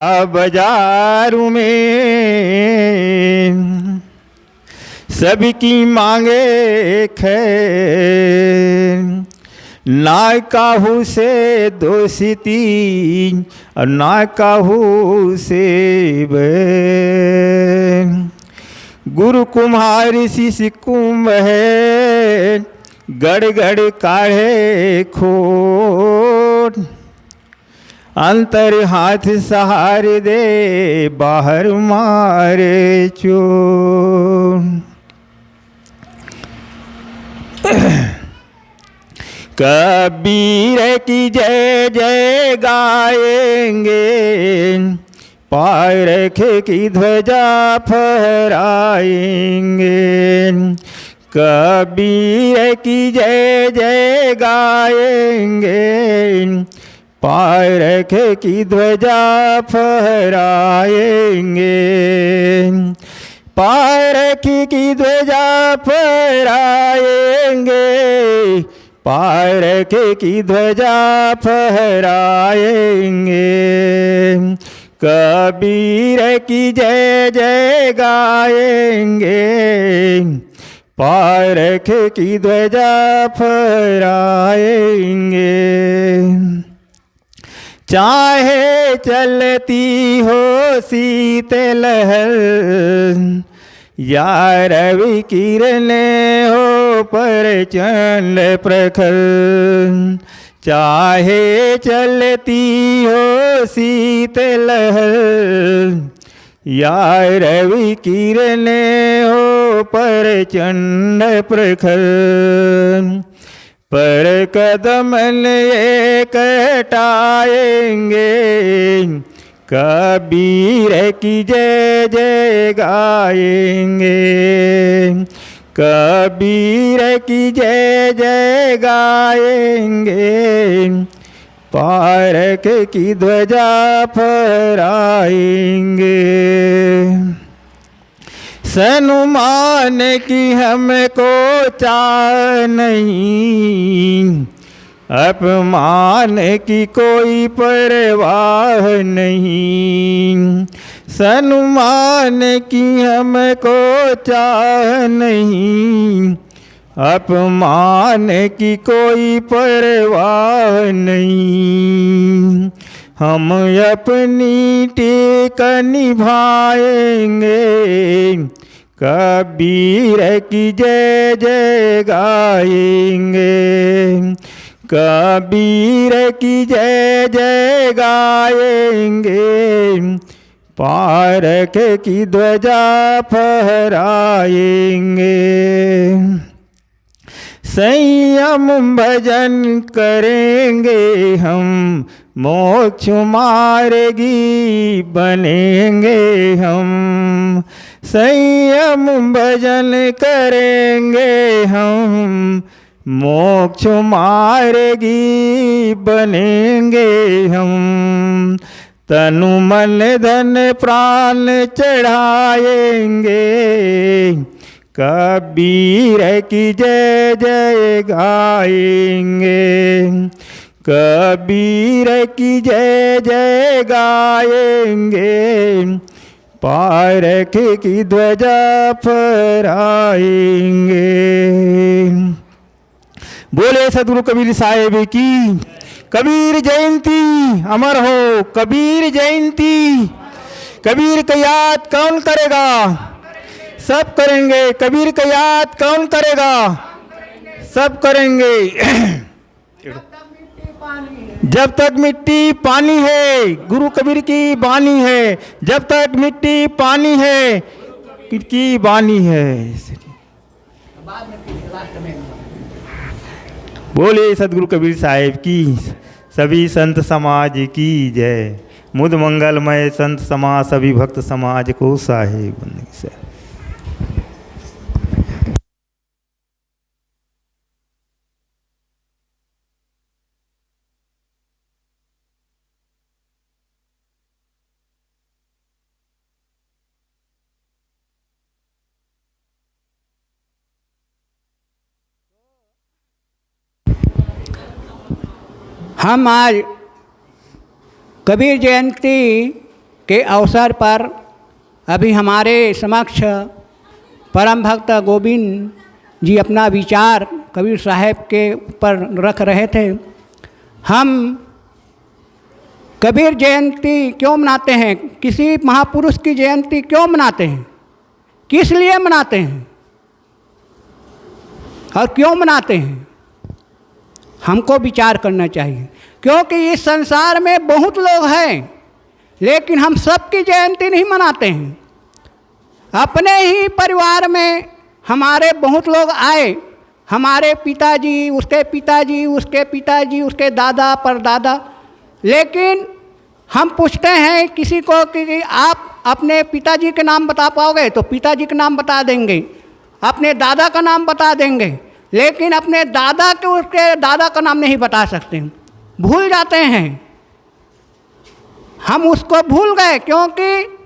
बाजारों में सबकी मांगे खैर, ना काहू से दोस्ती और ना काहू से बैर। गुरु कुम्हार शिष्य कुंभ है, गड़ गड़ काढ़े खोट। अंतर हाथ सहार दे, बाहर मारे चोट। कबीर की जय जय गाएंगे, पारख की ध्वजा फहराएंगे। कबीर की जय जय गाएंगे, पारख की ध्वजा फहराएंगे। पारख की ध्वजा फहराएंगे, पारख की ध्वजा फहराएंगे। कबीर की जय जय गाएंगे, पारख की ध्वजा फहराएंगे। चाहे चलती हो शीतलहर, या रवि किरणें हो प्रचंड प्रखर। चाहे चलती हो शीतलहर, या रवि किरणें हो प्रचंड प्रखर। पर कदम एक हटाएंगे, कबीर की जय जय गाएंगे। कबीर की जय जय गाएंगे, पारख की ध्वजा फहराएंगे। सनुमान की हमको चाह नहीं, अपमान की कोई परवाह नहीं। सनुमान की हमको चाह नहीं, अपमान की कोई परवाह नहीं। हम अपनी टेक निभाएंगे, कबीर की जय जय गाएंगे। कबीर की जय जय गाएंगे, पारख की ध्वजा फहराएंगे। संयम भजन करेंगे हम, मोक्ष मार्गी बनेंगे हम। संयम भजन करेंगे हम, मोक्ष मार्गी बनेंगे हम। तनु मन धन प्राण चढ़ाएंगे, कबीर की जय जय गाएंगे। कबीर की जय जय गाएंगे, पारख की ध्वजा फहराएंगे। बोले सद्गुरु कबीर साहेब की। कबीर जयंती अमर हो, कबीर जयंती। कबीर का याद कौन करेगा? सब करेंगे। कबीर का याद कौन करेगा? सब करेंगे। जब तक मिट्टी पानी है, गुरु कबीर की बानी है। जब तक मिट्टी पानी है, की बानी है। बोले सद्गुरु कबीर साहेब की। सभी संत समाज की जय। मुद मंगलमय संत समाज, सभी भक्त समाज को साहेब से। हम आज कबीर जयंती के अवसर पर अभी हमारे समक्ष परम भक्त गोविंद जी अपना विचार कबीर साहब के ऊपर रख रहे थे। हम कबीर जयंती क्यों मनाते हैं, किसी महापुरुष की जयंती क्यों मनाते हैं, किस लिए मनाते हैं और क्यों मनाते हैं, हमको विचार करना चाहिए। क्योंकि इस संसार में बहुत लोग हैं, लेकिन हम सबकी जयंती नहीं मनाते हैं। अपने ही परिवार में हमारे बहुत लोग आए, हमारे पिताजी, उसके पिताजी, उसके पिताजी, उसके दादा परदादा, लेकिन हम पूछते हैं किसी को कि आप अपने पिताजी के नाम बता पाओगे, तो पिताजी का नाम बता देंगे, अपने दादा का नाम बता देंगे, लेकिन अपने दादा के उसके दादा का नाम नहीं बता सकते, भूल जाते हैं। हम उसको भूल गए क्योंकि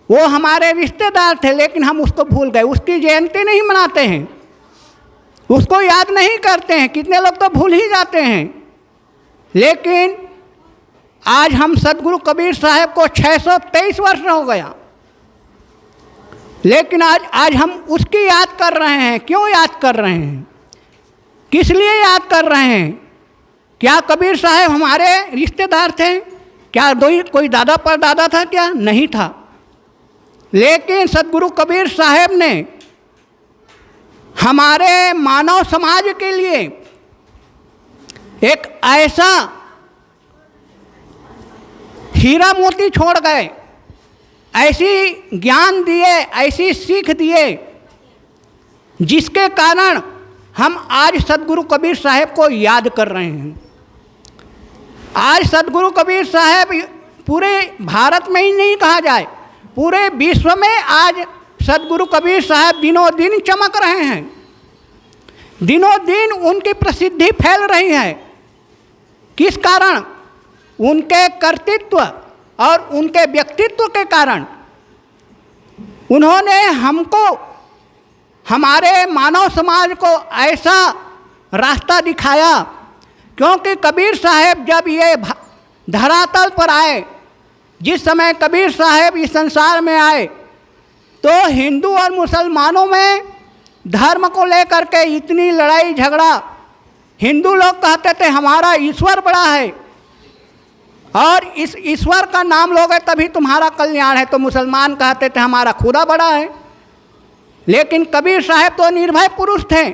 वो हमारे रिश्तेदार थे, लेकिन हम उसको भूल गए, उसकी जयंती नहीं मनाते हैं, उसको याद नहीं करते हैं। कितने लोग तो भूल ही जाते हैं। लेकिन आज हम सदगुरु कबीर साहब को 623 वर्ष हो गया, लेकिन आज हम उसकी याद कर रहे हैं। क्यों याद कर रहे हैं, किस लिए याद कर रहे हैं? क्या कबीर साहब हमारे रिश्तेदार थे? क्या कोई दादा परदादा था? क्या नहीं था। लेकिन सदगुरु कबीर साहब ने हमारे मानव समाज के लिए एक ऐसा हीरा मोती छोड़ गए, ऐसी ज्ञान दिए, ऐसी सीख दिए, जिसके कारण हम आज सदगुरु कबीर साहब को याद कर रहे हैं। आज सदगुरु कबीर साहब पूरे भारत में ही नहीं कहा जाए, पूरे विश्व में आज सदगुरु कबीर साहब दिनों दिन चमक रहे हैं, दिनों दिन उनकी प्रसिद्धि फैल रही है। किस कारण? उनके कर्तृत्व और उनके व्यक्तित्व के कारण। उन्होंने हमको, हमारे मानव समाज को ऐसा रास्ता दिखाया, क्योंकि कबीर साहब जब ये धरातल पर आए, जिस समय कबीर साहब इस संसार में आए, तो हिंदू और मुसलमानों में धर्म को लेकर के इतनी लड़ाई झगड़ा। हिंदू लोग कहते थे हमारा ईश्वर बड़ा है और इस ईश्वर का नाम लोगे तभी तुम्हारा कल्याण है, तो मुसलमान कहते थे हमारा खुदा बड़ा है। लेकिन कबीर साहब तो निर्भय पुरुष थे।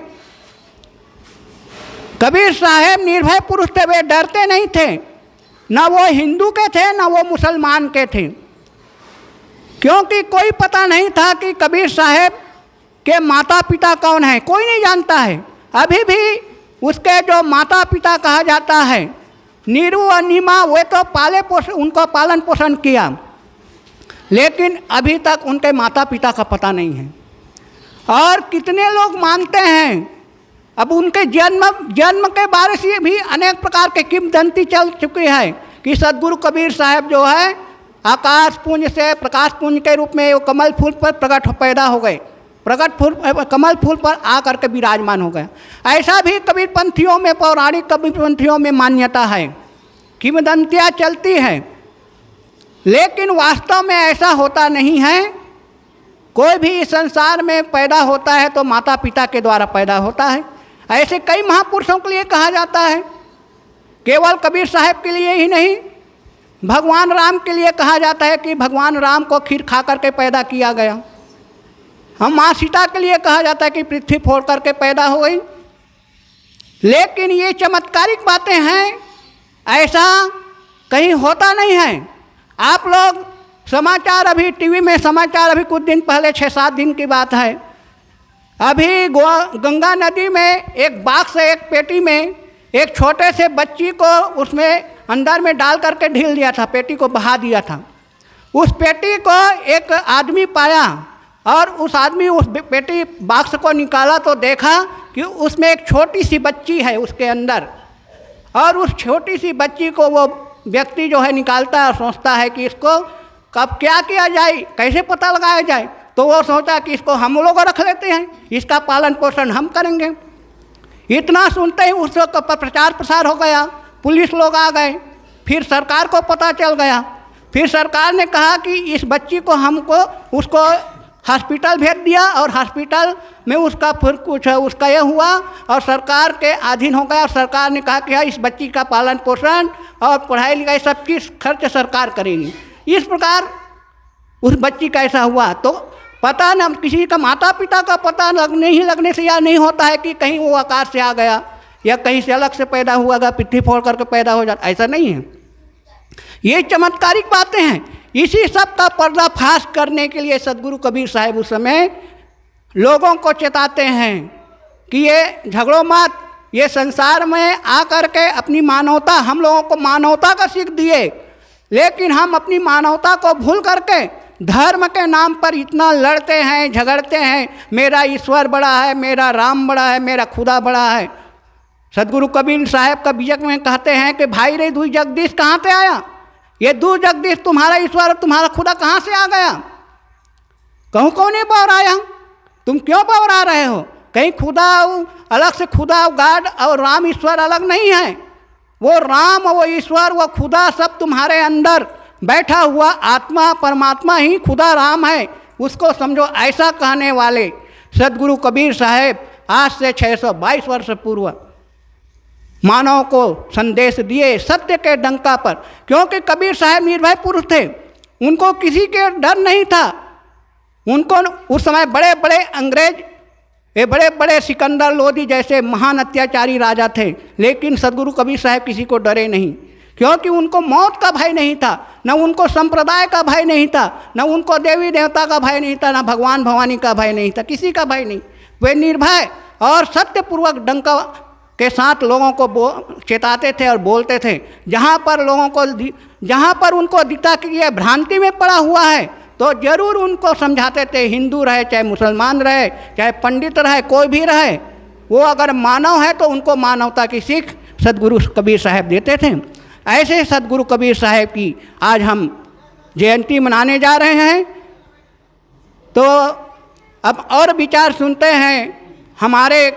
कबीर साहब निर्भय पुरुष थे, वे डरते नहीं थे, ना वो हिंदू के थे ना वो मुसलमान के थे, क्योंकि कोई पता नहीं था कि कबीर साहब के माता पिता कौन है, कोई नहीं जानता है। अभी भी उसके जो माता पिता कहा जाता है, नीरू और नीमा, वे तो उनको पालन पोषण किया, लेकिन अभी तक उनके माता पिता का पता नहीं है। और कितने लोग मानते हैं, अब उनके जन्म के बारे से भी अनेक प्रकार के किंवदंती चल चुकी है कि सदगुरु कबीर साहब जो है आकाश पुंज से प्रकाश पुंज के रूप में वो कमल फूल पर पैदा हो गए, कमल फूल पर आकर के विराजमान हो गए। ऐसा भी कबीर पंथियों में, पौराणिक कबीर पंथियों में मान्यता है, किंवदंतियाँ चलती हैं, लेकिन वास्तव में ऐसा होता नहीं है। कोई भी इस संसार में पैदा होता है तो माता पिता के द्वारा पैदा होता है। ऐसे कई महापुरुषों के लिए कहा जाता है, केवल कबीर साहब के लिए ही नहीं, भगवान राम के लिए कहा जाता है कि भगवान राम को खीर खा करके पैदा किया गया। हम माँ सीता के लिए कहा जाता है कि पृथ्वी फोड़ करके पैदा हो गई। लेकिन ये चमत्कारिक बातें हैं, ऐसा कहीं होता नहीं है। आप लोग समाचार, अभी टीवी में समाचार, अभी कुछ दिन पहले 6-7 दिन की बात है, अभी गंगा नदी में एक बाग से एक पेटी में एक छोटे से बच्ची को उसमें अंदर में डाल करके ढील दिया था, पेटी को बहा दिया था। उस पेटी को एक आदमी पाया और उस आदमी उस पेटी बॉक्स को निकाला तो देखा कि उसमें एक छोटी सी बच्ची है उसके अंदर। और उस छोटी सी बच्ची को वो व्यक्ति जो है निकालता है और सोचता है कि इसको कब क्या किया जाए, कैसे पता लगाया जाए। तो वो सोचा कि इसको हम लोग रख लेते हैं, इसका पालन पोषण हम करेंगे। इतना सुनते ही उस प्रचार प्रसार हो गया, पुलिस लोग आ गए, फिर सरकार को पता चल गया। फिर सरकार ने कहा कि इस बच्ची को हमको उसको हॉस्पिटल भेज दिया और हॉस्पिटल में उसका फिर कुछ उसका यह हुआ और सरकार के अधीन हो गया और सरकार ने कहा कि इस बच्ची का पालन पोषण और पढ़ाई लिखाई सब चीज़ खर्च सरकार करेगी। इस प्रकार उस बच्ची का ऐसा हुआ। तो पता न किसी का माता पिता का पता लगने से यह नहीं होता है कि कहीं वो आकाश से आ गया या कहीं से अलग से पैदा हुआ गा, पिट्ठी फोड़ करके पैदा हो जाता, ऐसा नहीं है। ये चमत्कारिक बातें हैं। इसी सब का पर्दाफाश करने के लिए सदगुरु कबीर साहब उस समय लोगों को चेताते हैं कि ये झगड़ो मत, ये संसार में आकर के अपनी मानवता, हम लोगों को मानवता का सीख दिए, लेकिन हम अपनी मानवता को भूल करके धर्म के नाम पर इतना लड़ते हैं, झगड़ते हैं। मेरा ईश्वर बड़ा है, मेरा राम बड़ा है, मेरा खुदा बड़ा है। सदगुरु कबीर साहब का बिजक में कहते हैं कि भाई रे दुई जगदीश कहाँ से आया? ये दो जगदीश तुम्हारा ईश्वर और तुम्हारा खुदा कहाँ से आ गया? कहूँ कौन नहीं बौराया? तुम क्यों बौरा रहे हो? कहीं खुदा अलग से खुदा गॉड और राम ईश्वर अलग नहीं है। वो राम, वो ईश्वर, वो खुदा सब तुम्हारे अंदर बैठा हुआ आत्मा परमात्मा ही खुदा राम है, उसको समझो। ऐसा कहने वाले सदगुरु कबीर साहब आज से 622 वर्ष पूर्व मानव को संदेश दिए सत्य के डंका पर। क्योंकि कबीर साहब निर्भय पुरुष थे, उनको किसी के डर नहीं था। उनको उस समय बड़े बड़े अंग्रेज, ये बड़े बड़े सिकंदर लोधी जैसे महान अत्याचारी राजा थे, लेकिन सदगुरु कबीर साहब किसी को डरे नहीं। क्योंकि उनको मौत का भय नहीं था, न उनको संप्रदाय का भय नहीं था, न उनको देवी देवता का भय नहीं था, न भगवान भवानी का भय नहीं था, किसी का भय नहीं। वे निर्भय और सत्यपूर्वक डंका के साथ लोगों को चेताते थे और बोलते थे। जहाँ पर उनको दिखता कि ये भ्रांति में पड़ा हुआ है तो जरूर उनको समझाते थे। हिंदू रहे, चाहे मुसलमान रहे, चाहे पंडित रहे, कोई भी रहे, वो अगर मानव है तो उनको मानवता की सीख सदगुरु कबीर साहब देते थे। ऐसे सदगुरु कबीर साहब की आज हम जयंती मनाने जा रहे हैं। तो अब और विचार सुनते हैं। हमारे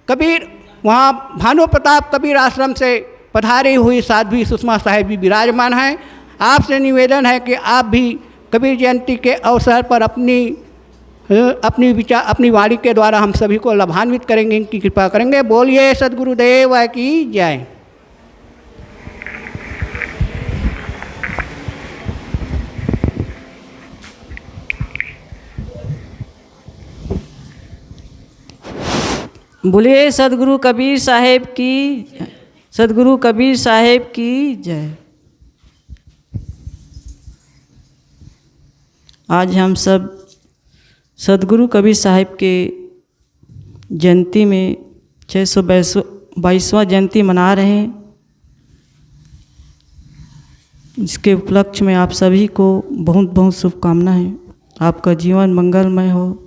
कबीर वहाँ भानु प्रताप कबीर आश्रम से पधारी हुई साध्वी सुषमा साहेब भी विराजमान हैं। आपसे निवेदन है कि आप भी कबीर जयंती के अवसर पर अपनी वाणी के द्वारा हम सभी को लाभान्वित करेंगे, इनकी कृपा करेंगे। बोलिए सद्गुरुदेव की जय। बोलिए सदगुरु कबीर साहेब की, सदगुरु कबीर साहेब की जय। आज हम सब सदगुरु कबीर साहेब के जयंती में 622वां जयंती मना रहे हैं। इसके उपलक्ष्य में आप सभी को बहुत बहुत शुभकामनाएं। आपका जीवन मंगलमय हो।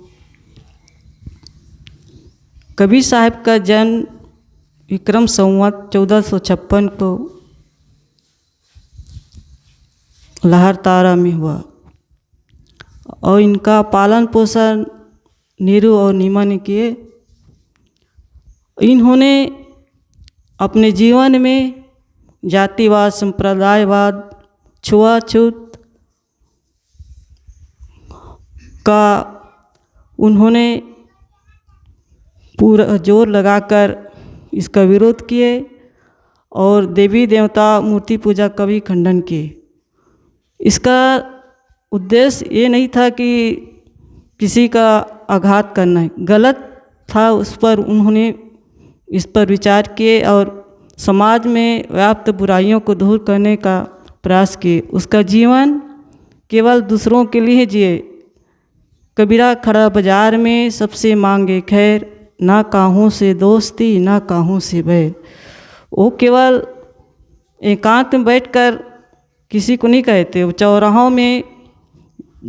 कबीर साहब का जन्म विक्रम संवत 1456 को लहरतारा में हुआ और इनका पालन पोषण नीरू और नीमा ने किए। इन्होंने अपने जीवन में जातिवाद, संप्रदायवाद, छुआछूत का उन्होंने पूरा जोर लगाकर इसका विरोध किए और देवी देवता मूर्ति पूजा का भी खंडन किए। इसका उद्देश्य ये नहीं था कि किसी का आघात करना है, गलत था। उस पर उन्होंने इस पर विचार किए और समाज में व्याप्त बुराइयों को दूर करने का प्रयास किए। उसका जीवन केवल दूसरों के लिए जिए। कबीरा खड़ा बाजार में सबसे मांगे खैर, ना काहों से दोस्ती ना काहों से बैर। वो केवल एकांत में बैठकर किसी को नहीं कहते। वो चौराहों में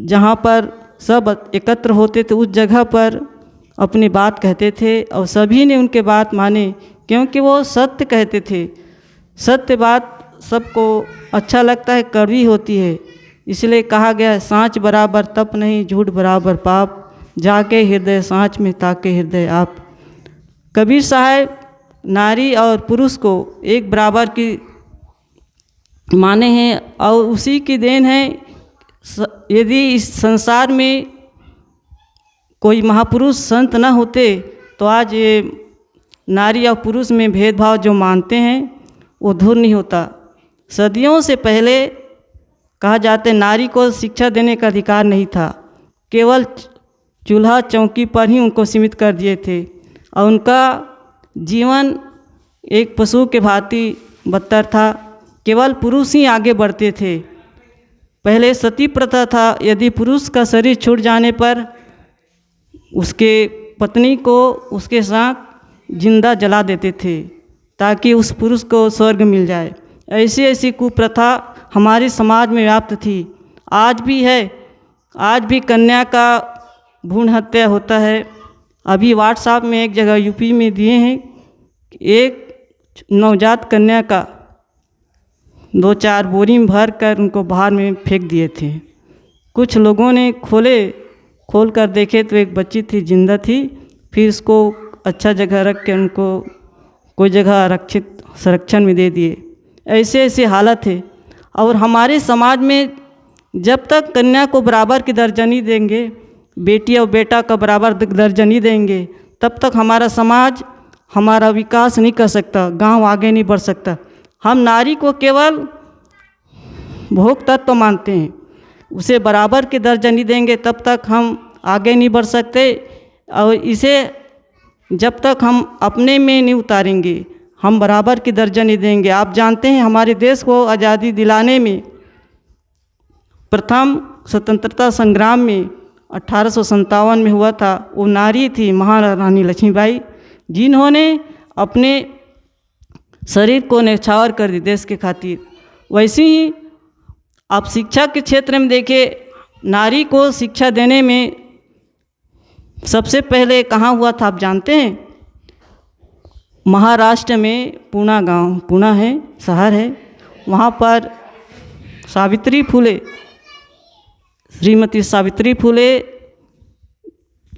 जहाँ पर सब एकत्र होते थे उस जगह पर अपनी बात कहते थे और सभी ने उनके बात माने, क्योंकि वो सत्य कहते थे। सत्य बात सबको अच्छा लगता है, कड़वी होती है। इसलिए कहा गया सांच बराबर तप नहीं, झूठ बराबर पाप, जाके हृदय सांच में ताके हृदय आप। कबीर साहब नारी और पुरुष को एक बराबर की माने हैं और उसी की देन है। यदि इस संसार में कोई महापुरुष संत न होते तो आज ये नारी और पुरुष में भेदभाव जो मानते हैं वो दूर नहीं होता। सदियों से पहले कहा जाता नारी को शिक्षा देने का अधिकार नहीं था, केवल चूल्हा चौकी पर ही उनको सीमित कर दिए थे और उनका जीवन एक पशु के भांति बदतर था। केवल पुरुष ही आगे बढ़ते थे। पहले सती प्रथा था, यदि पुरुष का शरीर छूट जाने पर उसके पत्नी को उसके साथ जिंदा जला देते थे ताकि उस पुरुष को स्वर्ग मिल जाए। ऐसी ऐसी कुप्रथा हमारे समाज में व्याप्त थी, आज भी है। आज भी कन्या का भ्रूण हत्या होता है। अभी व्हाट्सएप में एक जगह यूपी में दिए हैं, एक नवजात कन्या का 2-4 बोरी में भर कर उनको बाहर में फेंक दिए थे। कुछ लोगों ने खोल कर देखे तो एक बच्ची थी, जिंदा थी। फिर उसको अच्छा जगह रख के उनको कोई जगह आरक्षित संरक्षण में दे दिए। ऐसे ऐसे हालत है। और हमारे समाज में जब तक कन्या को बराबर की दर्जा नहीं देंगे, बेटी और बेटा का बराबर दर्जा नहीं देंगे, तब तक हमारा समाज हमारा विकास नहीं कर सकता, गांव आगे नहीं बढ़ सकता। हम नारी को केवल भोग तत्व मानते हैं, उसे बराबर के दर्जा नहीं देंगे तब तक हम आगे नहीं बढ़ सकते। और इसे जब तक हम अपने में नहीं उतारेंगे, हम बराबर की दर्जा नहीं देंगे। आप जानते हैं हमारे देश को आज़ादी दिलाने में प्रथम स्वतंत्रता संग्राम में 1857 में हुआ था, वो नारी थी महारानी लक्ष्मीबाई, जिन्होंने अपने शरीर को न्यौछावर कर दी देश के खातिर। वैसे ही आप शिक्षा के क्षेत्र में देखें, नारी को शिक्षा देने में सबसे पहले कहाँ हुआ था आप जानते हैं? महाराष्ट्र में पूना गांव, पूना है शहर है, वहाँ पर सावित्री फुले, श्रीमती सावित्री फुले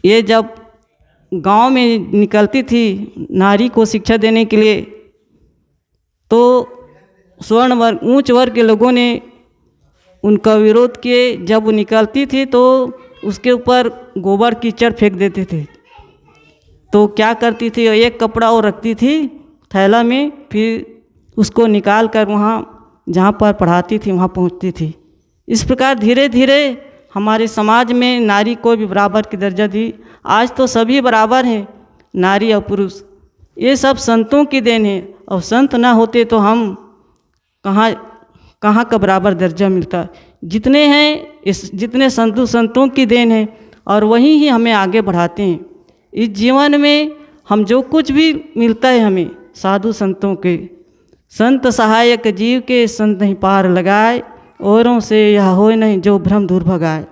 ये जब गांव में निकलती थी नारी को शिक्षा देने के लिए, तो स्वर्ण वर्ग उच्च वर्ग के लोगों ने उनका विरोध किए। जब वो निकलती थी तो उसके ऊपर गोबर कीचड़ फेंक देते थे। तो क्या करती थी, एक कपड़ा और रखती थी थैला में, फिर उसको निकाल कर वहाँ जहाँ पर पढ़ाती थी वहाँ पहुँचती थी। इस प्रकार धीरे धीरे हमारे समाज में नारी को भी बराबर की दर्जा दी। आज तो सभी बराबर हैं, नारी और पुरुष। ये सब संतों की देन है, और संत ना होते तो हम कहाँ का बराबर दर्जा मिलता। जितने हैं जितने संतों की देन है, और वही ही हमें आगे बढ़ाते हैं। इस जीवन में हम जो कुछ भी मिलता है हमें साधु संतों के, संत सहायक जीव के संत नहीं पार लगाए, औरों से यह होए नहीं जो भ्रम दूर भगाए।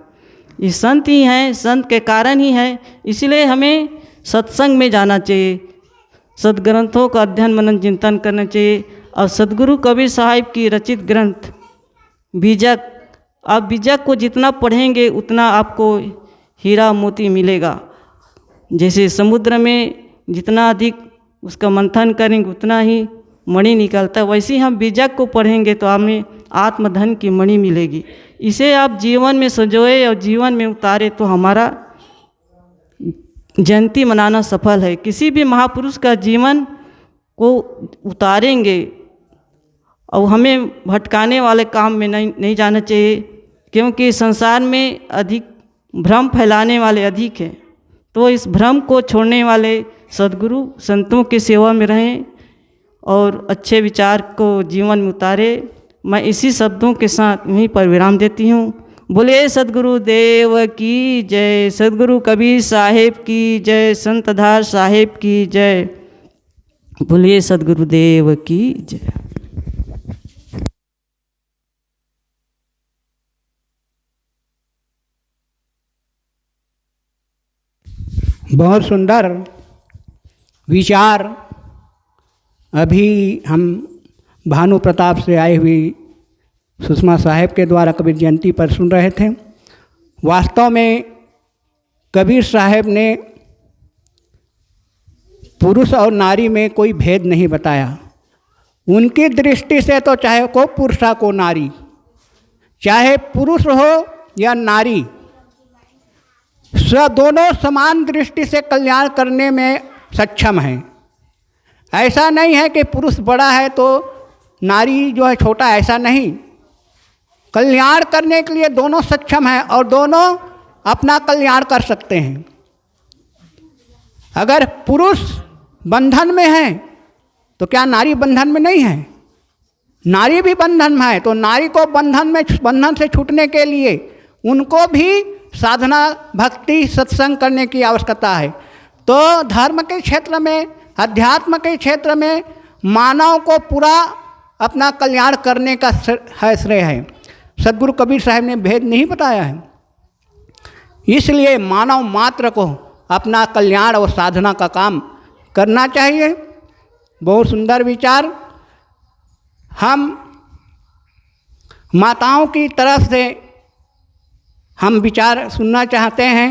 ये संत ही हैं, संत के कारण ही हैं। इसलिए हमें सत्संग में जाना चाहिए, सदग्रंथों का अध्ययन मनन चिंतन करना चाहिए। और सदगुरु कबीर साहिब की रचित ग्रंथ बीजक, आप बीजक को जितना पढ़ेंगे उतना आपको हीरा मोती मिलेगा। जैसे समुद्र में जितना अधिक उसका मंथन करेंगे उतना ही मणि निकलता है, वैसे ही हम बीजक को पढ़ेंगे तो हमें आत्मधन की मणि मिलेगी। इसे आप जीवन में संजोए और जीवन में उतारे तो हमारा जयंती मनाना सफल है। किसी भी महापुरुष का जीवन को उतारेंगे और हमें भटकाने वाले काम में नहीं जाना चाहिए, क्योंकि संसार में अधिक भ्रम फैलाने वाले अधिक हैं। तो इस भ्रम को छोड़ने वाले सद्गुरु संतों की सेवा में रहें और अच्छे विचार को जीवन में उतारे। मैं इसी शब्दों के साथ यहीं पर विराम देती हूँ। बोले सद्गुरु देव की जय, सद्गुरु कबीर साहेब की जय, संतधार साहेब की जय। बोलिए सद्गुरु देव की जय। बहुत सुंदर विचार अभी हम भानु प्रताप से आई हुई सुषमा साहेब के द्वारा कबीर जयंती पर सुन रहे थे। वास्तव में कबीर साहेब ने पुरुष और नारी में कोई भेद नहीं बताया। उनकी दृष्टि से तो चाहे को पुरुष हो को नारी, चाहे पुरुष हो या नारी, दोनों समान दृष्टि से कल्याण करने में सक्षम हैं। ऐसा नहीं है कि पुरुष बड़ा है तो नारी जो है छोटा, ऐसा नहीं। कल्याण करने के लिए दोनों सक्षम हैं और दोनों अपना कल्याण कर सकते हैं। अगर पुरुष बंधन में है तो क्या नारी बंधन में नहीं है? नारी भी बंधन में है, तो नारी को बंधन से छूटने के लिए उनको भी साधना, भक्ति, सत्संग करने की आवश्यकता है। तो धर्म के क्षेत्र में, अध्यात्म के क्षेत्र में मानव को पूरा अपना कल्याण करने का श्रेय है। सद्गुरु कबीर साहब ने भेद नहीं बताया है। इसलिए मानव मात्र को अपना कल्याण और साधना का काम करना चाहिए। बहुत सुंदर विचार। हम माताओं की तरफ से हम विचार सुनना चाहते हैं।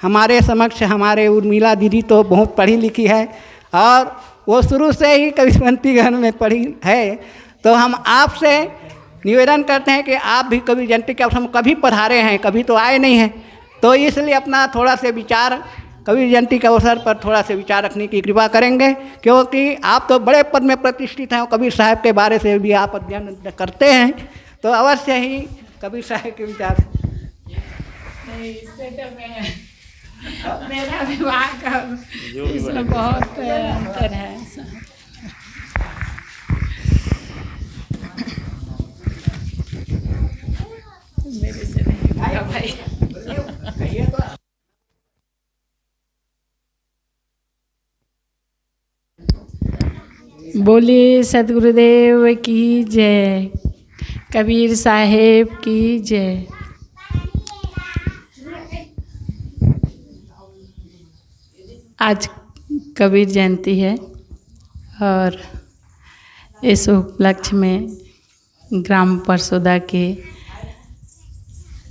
हमारे समक्ष हमारे उर्मिला दीदी तो बहुत पढ़ी लिखी है और वो शुरू से ही कबीरपंथी घर में पढ़ी है, तो हम आपसे निवेदन करते हैं कि आप भी कबीर जयंती के अवसर में कभी पधारे हैं, कभी तो आए नहीं हैं, तो इसलिए अपना थोड़ा से विचार कबीर जयंती के अवसर पर थोड़ा से विचार रखने की कृपा करेंगे, क्योंकि आप तो बड़े पद में प्रतिष्ठित हैं और कबीर साहब के बारे से भी आप अध्ययन करते हैं, तो अवश्य ही कबीर साहब के विचार। इससे तो मेरा विवाह का इसमें बहुत अंतर है। मेरे से नहीं होगा भाई। बोलिए सद्गुरुदेव की जय, कबीर साहेब की जय। आज कबीर जयंती है और इस उपलक्ष्य में ग्राम परसोदा के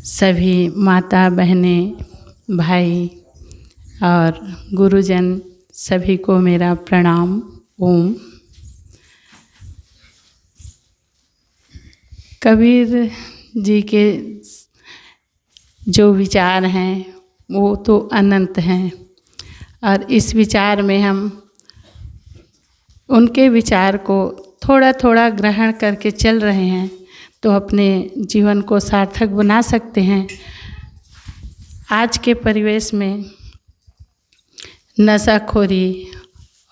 सभी माता बहनें, भाई और गुरुजन सभी को मेरा प्रणाम। ओम। कबीर जी के जो विचार हैं वो तो अनंत हैं और इस विचार में हम उनके विचार को थोड़ा थोड़ा ग्रहण करके चल रहे हैं तो अपने जीवन को सार्थक बना सकते हैं। आज के परिवेश में नशाखोरी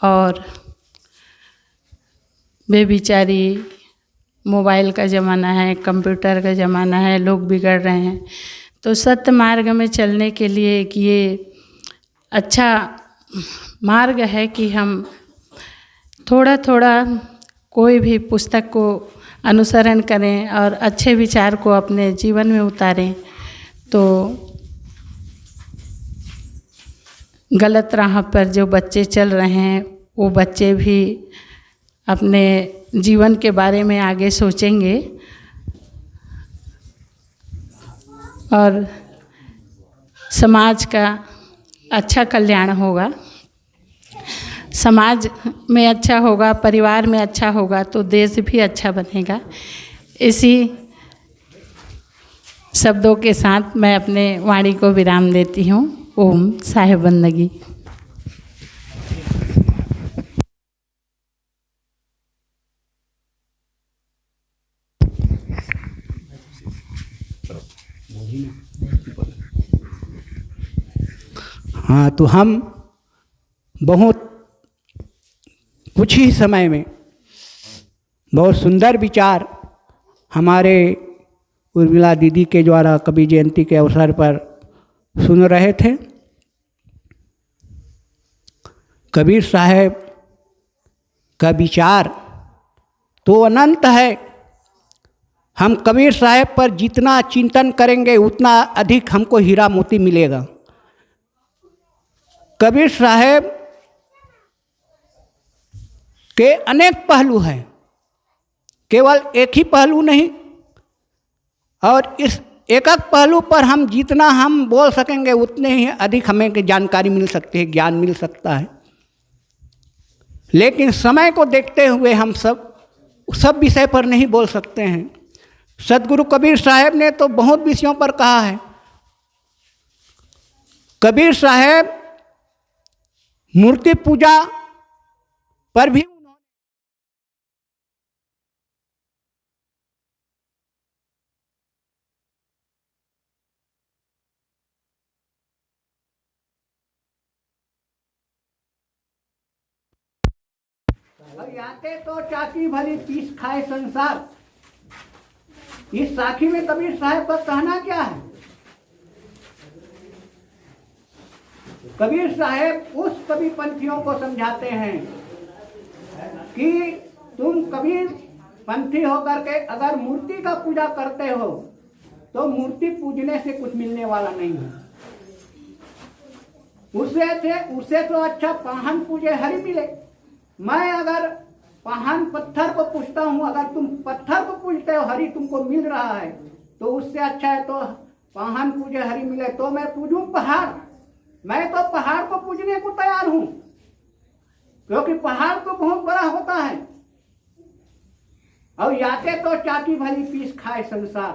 और बेविचारी, मोबाइल का ज़माना है, कंप्यूटर का ज़माना है, लोग बिगड़ रहे हैं। तो सत्य मार्ग में चलने के लिए कि ये अच्छा मार्ग है कि हम थोड़ा थोड़ा कोई भी पुस्तक को अनुसरण करें और अच्छे विचार को अपने जीवन में उतारें, तो गलत राह पर जो बच्चे चल रहे हैं वो बच्चे भी अपने जीवन के बारे में आगे सोचेंगे और समाज का अच्छा कल्याण होगा। समाज में अच्छा होगा, परिवार में अच्छा होगा तो देश भी अच्छा बनेगा। इसी शब्दों के साथ मैं अपने वाणी को विराम देती हूँ। ओम साहेब बंदगी। हाँ, तो हम बहुत कुछ ही समय में बहुत सुंदर विचार हमारे उर्मिला दीदी के द्वारा कबीर जयंती के अवसर पर सुन रहे थे। कबीर साहब का विचार तो अनंत है। हम कबीर साहब पर जितना चिंतन करेंगे उतना अधिक हमको हीरा मोती मिलेगा। कबीर साहब के अनेक पहलू हैं, केवल एक ही पहलू नहीं, और इस एक एक पहलू पर हम जितना हम बोल सकेंगे उतने ही अधिक हमें जानकारी मिल सकती है, ज्ञान मिल सकता है। लेकिन समय को देखते हुए हम सब सब विषय पर नहीं बोल सकते हैं। सदगुरु कबीर साहब ने तो बहुत विषयों पर कहा है। कबीर साहब मूर्ति पूजा पर भी याते तो चाकी भली पीस खाए संसार। इस साखी में कबीर साहब का कहना क्या है? कबीर साहब उस कबीर पंथियों को समझाते हैं कि तुम कबीर पंथी होकर के अगर मूर्ति का पूजा करते हो तो मूर्ति पूजने से कुछ मिलने वाला नहीं है। उससे तो अच्छा पाहन पूजे हरि मिले। मैं अगर पाहन पत्थर को पूजता हूँ, अगर तुम पत्थर को पूजते हो, हरि तुमको मिल रहा है, तो उससे अच्छा है तो पाहन पूजे हरि मिले। तो मैं पूजूं पहाड़, मैं तो पहाड़ को पूजने को तैयार हूं, क्योंकि पहाड़ तो बहुत बड़ा होता है। और याते तो चाकी भली पीस खाए संसार।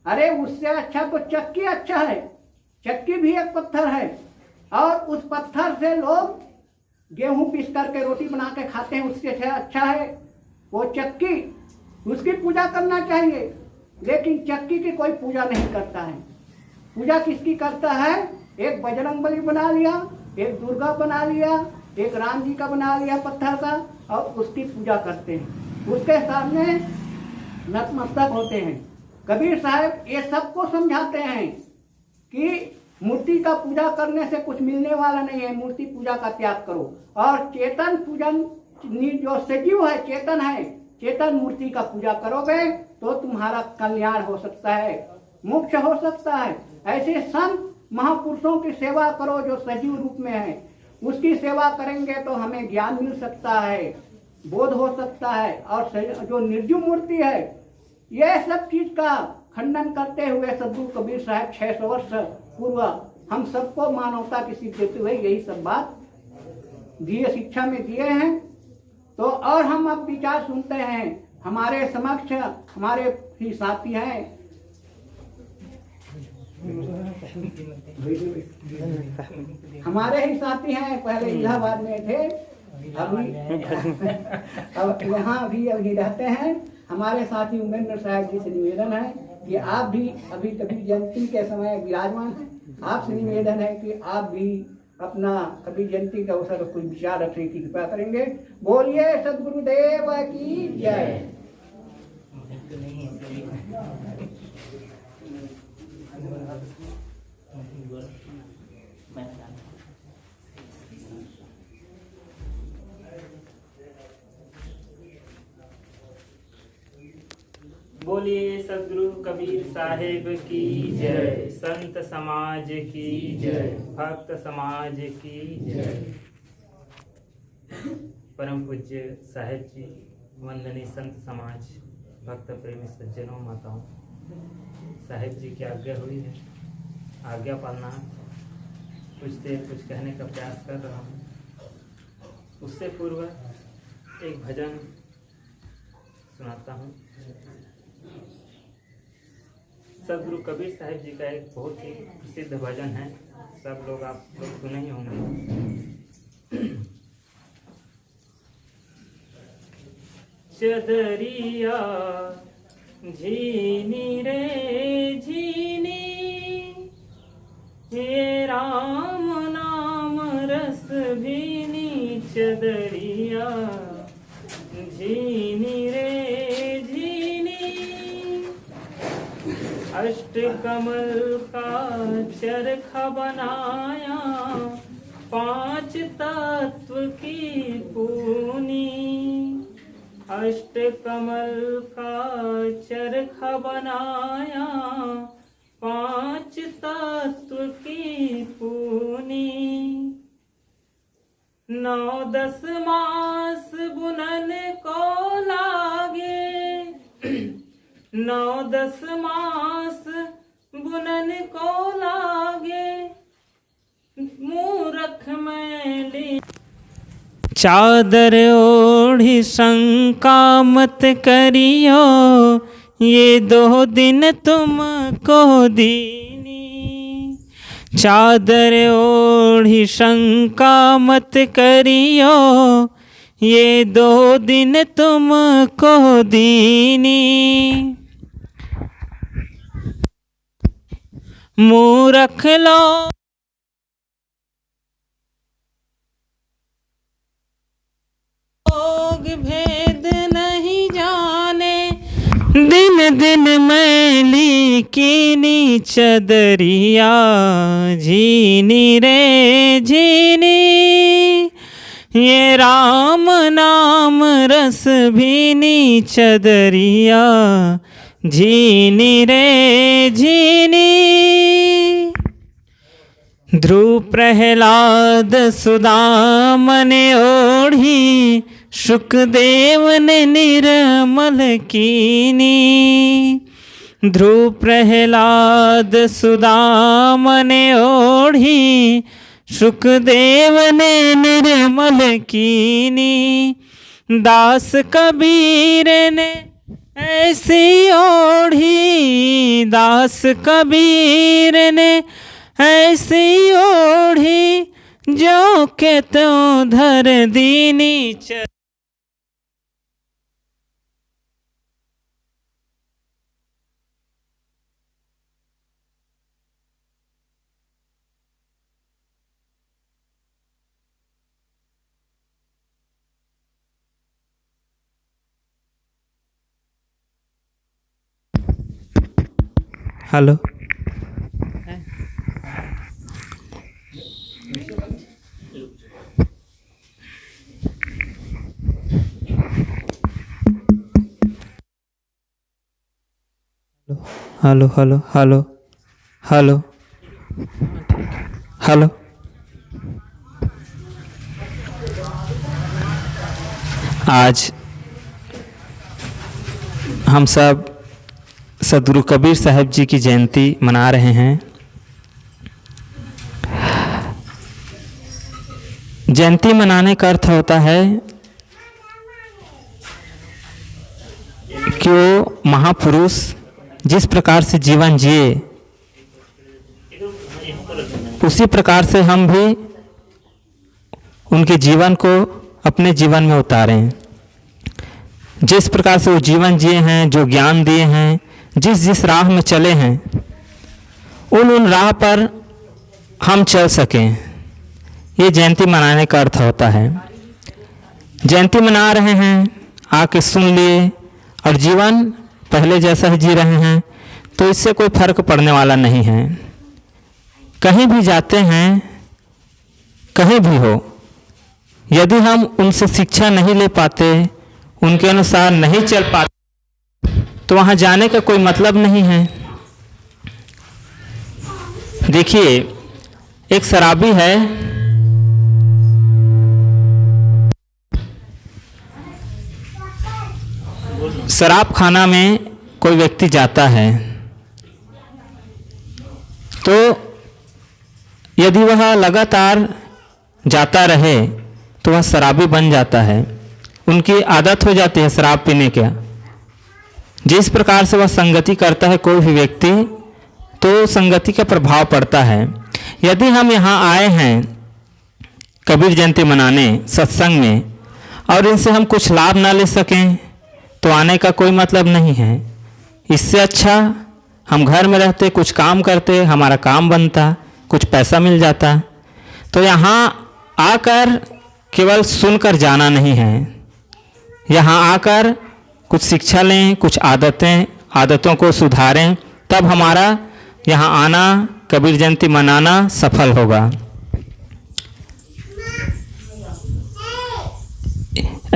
अरे उससे अच्छा तो चक्की अच्छा है। चक्की भी एक पत्थर है और उस पत्थर से लोग गेहूं पीस करके रोटी बना के खाते हैं। उससे अच्छा है वो चक्की, उसकी पूजा करना चाहिए। लेकिन चक्की की कोई पूजा नहीं करता है। पूजा किसकी करता है? एक बजरंगबली बना लिया, एक दुर्गा बना लिया, एक राम जी का बना लिया पत्थर का, और उसकी पूजा करते हैं। उसके सामने नतमस्तक होते हैं। कबीर साहब ये सबको समझाते हैं कि मूर्ति का पूजा करने से कुछ मिलने वाला नहीं है, मूर्ति पूजा का त्याग करो। और चेतन पूजन, जो सजीव है, चेतन है, चेतन मूर्ति का पूजा करोगे तो तुम्हारा कल्याण हो सकता है, मोक्ष हो सकता है। ऐसे संत महापुरुषों की सेवा करो जो सजीव रूप में है। उसकी सेवा करेंगे तो हमें ज्ञान मिल सकता है, बोध हो सकता है। और जो निर्जीव मूर्ति है, यह सब चीज का खंडन करते हुए सदगुरु कबीर साहब 600 वर्ष पूर्व हम सबको मानवता की सीख देते हुए यही सब बात दिए, शिक्षा में दिए हैं। तो और हम अब विचार सुनते हैं। हमारे समक्ष हमारे ही साथी हैं, हमारे ही साथी हैं, पहले इलाहाबाद में थे, अभी अब यहाँ भी अभी रहते हैं। हमारे साथी उमेंद्र साहब जी से निवेदन है कि आप भी अभी कबीर जयंती के समय विराजमान हैं। आपसे निवेदन है कि आप भी अपना कबीर जयंती के अवसर पर कोई विचार रखने की कृपा करेंगे। बोलिए सदगुरुदेव की जय। बोलिए सदगुरु कबीर साहेब की जय, संत समाज की जय, भक्त समाज की जय। परम पूज्य साहेब जी, वंदनीय संत समाज, भक्त प्रेमी सज्जनों, माताओं, साहेब जी की आज्ञा हुई है, आज्ञा पालना। कुछ देर कुछ कहने का प्रयास कर रहा हूँ। उससे पूर्व एक भजन सुनाता हूँ। सदगुरु कबीर साहब जी का एक बहुत ही प्रसिद्ध भजन है, सब लोग आप लोग सुने ही होंगे। चदरिया झीनी रे झीनी, हे राम नाम रस भीनी। चदरिया झीनी रे अष्ट कमल का चरखा बनाया, 5 तत्व की पूनी। अष्ट कमल का चरखा बनाया, 5 तत्व की पूनी। 9-10 मास बुनन को लागे, 9-10 मास बुनन को लागे। मूरख मैली चादर ओढ़ी शंका मत करियो, ये 2 दिन तुमको दीनी। चादर ओढ़ी शंका मत करियो, ये 2 दिन तुमको दीनी। मुँह रख लो लोग भेद नहीं जाने, दिन दिन मैली कीनी चदरिया, झीनी रे झीनी। ये राम नाम रस भीनी चदरिया, झीनी रे झीनी। ध्रुव प्रहलाद सुदामन ओढ़ी, शुकदेव ने निर्मल कीनी। ध्रुव प्रहलाद सुदामन ओढ़ी, शुकदेव ने निर्मल कीनी। दास कबीर ने ऐसी ओढ़ी, दास कबीर ने ऐसी ओढ़ी, जो के तो धर दीनी। Hello, hello hello hello hello hello. आज हम सब सद्गुरु कबीर साहब जी की जयंती मना रहे हैं। जयंती मनाने का अर्थ होता है कि वो महापुरुष जिस प्रकार से जीवन जिए, उसी प्रकार से हम भी उनके जीवन को अपने जीवन में उतारें। जिस प्रकार से वो जीवन जिए हैं, जो ज्ञान दिए हैं, जिस राह में चले हैं, उन राह पर हम चल सकें, ये जयंती मनाने का अर्थ होता है। जयंती मना रहे हैं, आके सुन लिए और जीवन पहले जैसा ही जी रहे हैं, तो इससे कोई फर्क पड़ने वाला नहीं है। कहीं भी जाते हैं, कहीं भी हो, यदि हम उनसे शिक्षा नहीं ले पाते, उनके अनुसार नहीं चल पाते, तो वहाँ जाने का कोई मतलब नहीं है। देखिए, एक शराबी है, शराब खाना में कोई व्यक्ति जाता है, तो यदि वह लगातार जाता रहे तो वह शराबी बन जाता है। उनकी आदत हो जाती है शराब पीने का। जिस प्रकार से वह संगति करता है कोई भी व्यक्ति, तो संगति का प्रभाव पड़ता है। यदि हम यहाँ आए हैं कबीर जयंती मनाने सत्संग में, और इनसे हम कुछ लाभ ना ले सकें, तो आने का कोई मतलब नहीं है। इससे अच्छा हम घर में रहते, कुछ काम करते, हमारा काम बनता, कुछ पैसा मिल जाता। तो यहाँ आकर केवल सुनकर जाना नहीं है, यहाँ आकर कुछ शिक्षा लें, कुछ आदतों को सुधारें, तब हमारा यहाँ आना, कबीर जयंती मनाना सफल होगा।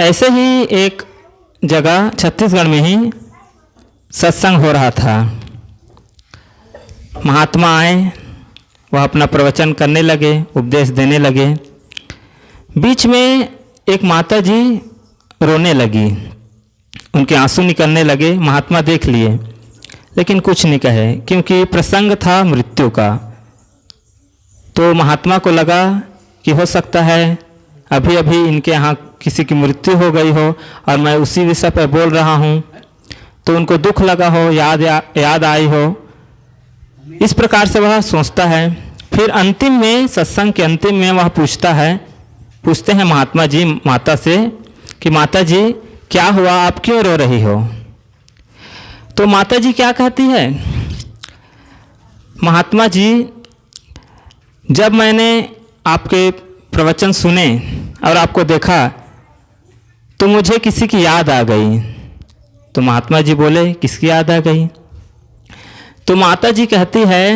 ऐसे ही एक जगह छत्तीसगढ़ में ही सत्संग हो रहा था। महात्मा आए, वह अपना प्रवचन करने लगे, उपदेश देने लगे। बीच में एक माता जी रोने लगी, उनके आंसू निकलने लगे। महात्मा देख लिए, लेकिन कुछ नहीं कहे, क्योंकि प्रसंग था मृत्यु का। तो महात्मा को लगा कि हो सकता है अभी अभी इनके यहाँ किसी की मृत्यु हो गई हो और मैं उसी विषय पर बोल रहा हूँ, तो उनको दुख लगा हो, याद आई हो, इस प्रकार से वह सोचता है। फिर अंतिम में, सत्संग के अंतिम में वह पूछते हैं महात्मा जी माता से कि माता जी क्या हुआ, आप क्यों रो रही हो? तो माता जी क्या कहती है, महात्मा जी जब मैंने आपके प्रवचन सुने और आपको देखा तो मुझे किसी की याद आ गई। तो महात्मा जी बोले किसकी याद आ गई? तो माता जी कहती है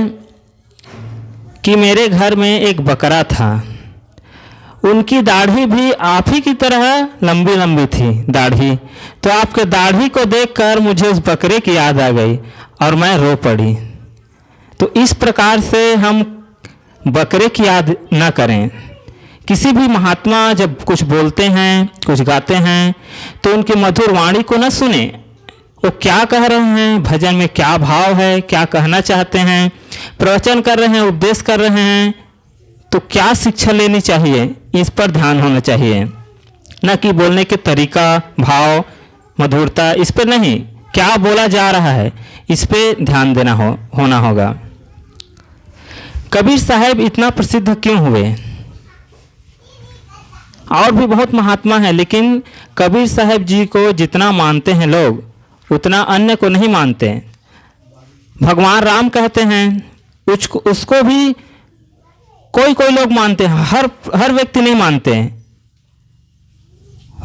कि मेरे घर में एक बकरा था, उनकी दाढ़ी भी आप ही की तरह लंबी लंबी थी दाढ़ी, तो आपके दाढ़ी को देखकर मुझे उस बकरे की याद आ गई और मैं रो पड़ी। तो इस प्रकार से हम बकरे की याद न करें। किसी भी महात्मा जब कुछ बोलते हैं, कुछ गाते हैं, तो उनकी मधुर वाणी को न सुने, वो क्या कह रहे हैं, भजन में क्या भाव है, क्या कहना चाहते हैं, प्रवचन कर रहे हैं, उपदेश कर रहे हैं, तो क्या शिक्षा लेनी चाहिए, इस पर ध्यान होना चाहिए। न कि बोलने के तरीका, भाव, मधुरता, इस पर नहीं, क्या बोला जा रहा है इस पे ध्यान देना होना होगा। कबीर साहब इतना प्रसिद्ध क्यों हुए? और भी बहुत महात्मा हैं, लेकिन कबीर साहब जी को जितना मानते हैं लोग, उतना अन्य को नहीं मानते। भगवान राम कहते हैं, उसको भी कोई कोई लोग मानते हैं, हर व्यक्ति नहीं मानते हैं।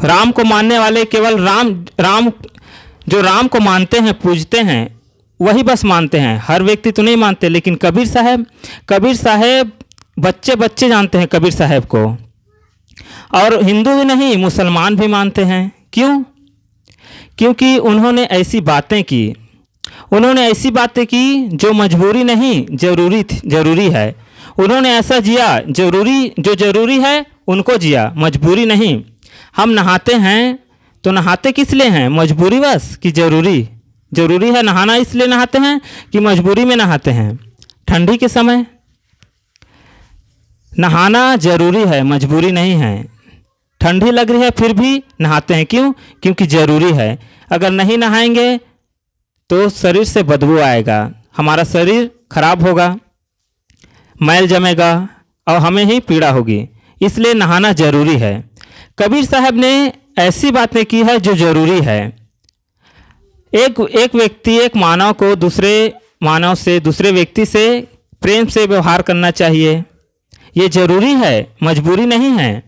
राम को मानने वाले केवल राम जो राम को मानते हैं, पूजते हैं, वही बस मानते हैं, हर व्यक्ति तो नहीं मानते। लेकिन कबीर साहब बच्चे बच्चे जानते हैं कबीर साहब को, और हिंदू ही नहीं मुसलमान भी मानते हैं। क्यों? क्योंकि उन्होंने ऐसी बातें की जो मजबूरी नहीं, जरूरी है। उन्होंने ऐसा जिया, जो जरूरी है उनको जिया, मजबूरी नहीं। हम नहाते हैं तो नहाते किस लिए हैं? मजबूरी बस कि जरूरी है नहाना, इसलिए नहाते हैं कि मजबूरी में नहाते हैं? ठंडी के समय नहाना जरूरी है, मजबूरी नहीं है। ठंडी लग रही है फिर भी नहाते हैं, क्यों? क्योंकि जरूरी है। अगर नहीं नहाएंगे तो शरीर से बदबू आएगा, हमारा शरीर खराब होगा, मैल जमेगा और हमें ही पीड़ा होगी, इसलिए नहाना जरूरी है। कबीर साहब ने ऐसी बातें की है जो जरूरी है। एक व्यक्ति, एक मानव को दूसरे व्यक्ति से प्रेम से व्यवहार करना चाहिए, ये जरूरी है, मजबूरी नहीं है।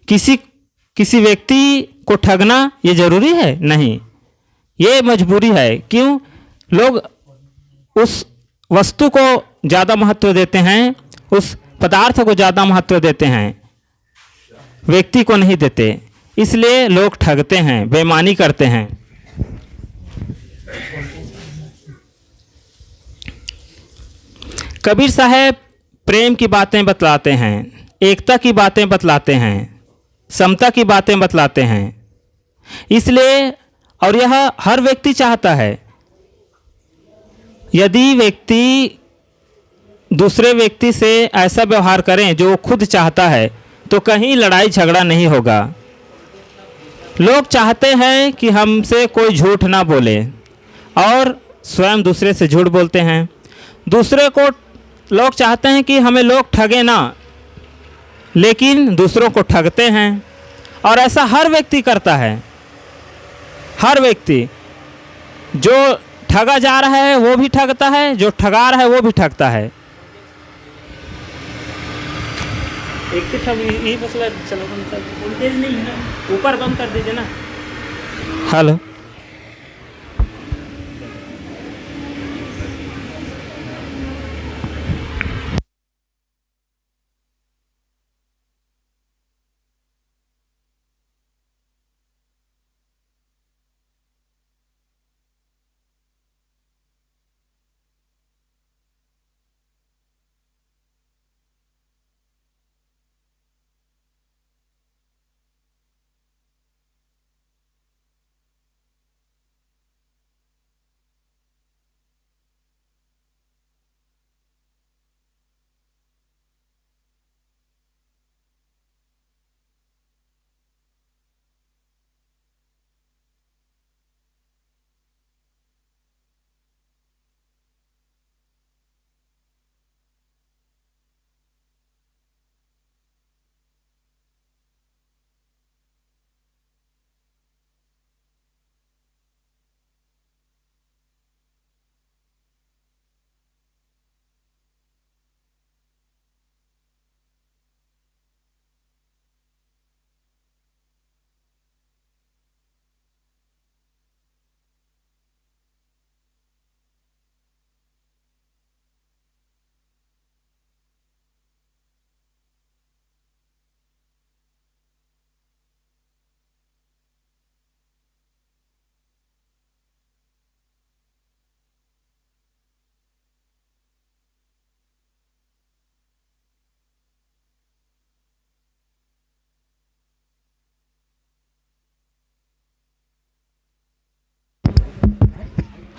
किसी व्यक्ति को ठगना ये जरूरी है? नहीं, ये मजबूरी है। क्यों? लोग उस वस्तु को ज़्यादा महत्व देते हैं, उस पदार्थ को ज़्यादा महत्व देते हैं, व्यक्ति को नहीं देते, इसलिए लोग ठगते हैं, बेईमानी करते हैं। कबीर साहब प्रेम की बातें बतलाते हैं, एकता की बातें बतलाते हैं, समता की बातें बतलाते हैं। इसलिए, और यह हर व्यक्ति चाहता है, यदि व्यक्ति दूसरे व्यक्ति से ऐसा व्यवहार करें जो खुद चाहता है, तो कहीं लड़ाई झगड़ा नहीं होगा। लोग चाहते हैं कि हमसे कोई झूठ ना बोले, और स्वयं दूसरे से झूठ बोलते हैं। दूसरे को लोग चाहते हैं कि हमें लोग ठगे ना, लेकिन दूसरों को ठगते हैं। और ऐसा हर व्यक्ति करता है, हर व्यक्ति जो ठगा जा रहा है वो भी ठगता है, जो ठगा रहा है वो भी ठगता है। एक यही मसला, चलो वोल्टेज नहीं है, ऊपर बंद कर दीजिए ना। हेलो,